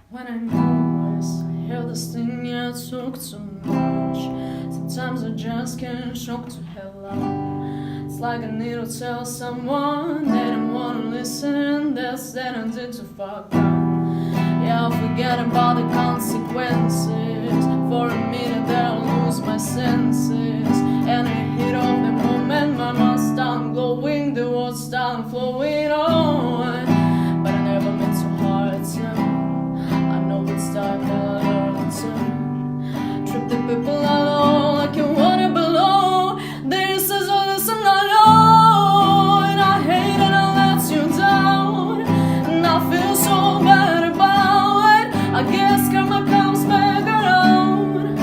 When I notice I hear this thing, yeah, it took too much. Sometimes I just can't shock to hell out. It's like I need to tell someone they don't wanna listen. That's that I did to fuck up. Yeah, I'll forget about the consequences. For a minute there I'll lose my senses. And I hit of the moment my mind started glowing, the words started flowing on. But I never meant so hard to. I know it's time that I learn to trip the people along like you wanna below. This is all this and I know. And I hate it, I let you down. And I feel so bad about it. I guess karma comes back around.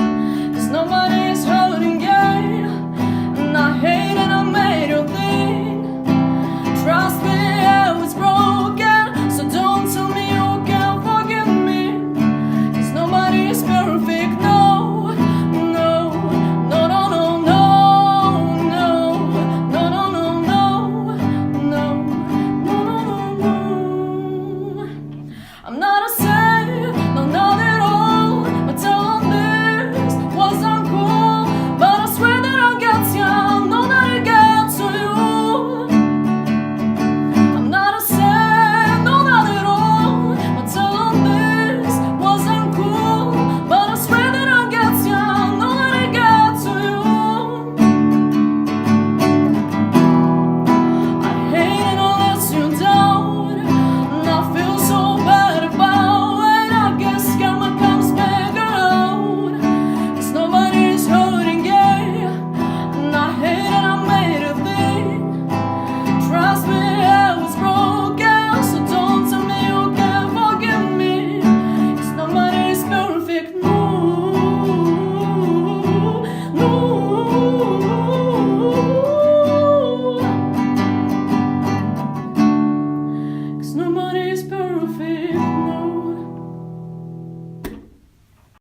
Cause nobody is hurting yet. And I hate it, I made you think. Trust me, I was broken. So don't tell me you can't forgive me. Cause nobody is perfect, no. No, no, no, no, no. No, no, no, no, no. No, no, no, no. I'm not a saint, no, not at all. But telling this was uncool. But I swear that I'll get you, I know that I get to you. I'm not a saint, no, not at all. But telling this was uncool. But I swear that I'll get you, I know that I get to you. I hate it, I let you down. And I feel so bad about it. I guess karma comes back around. Cause nobody is hurting yet. And I hate it, I made a thing. Trust me, I was broken. So don't tell me you can't forgive me. Cause nobody is perfect, no. No. Cause nobody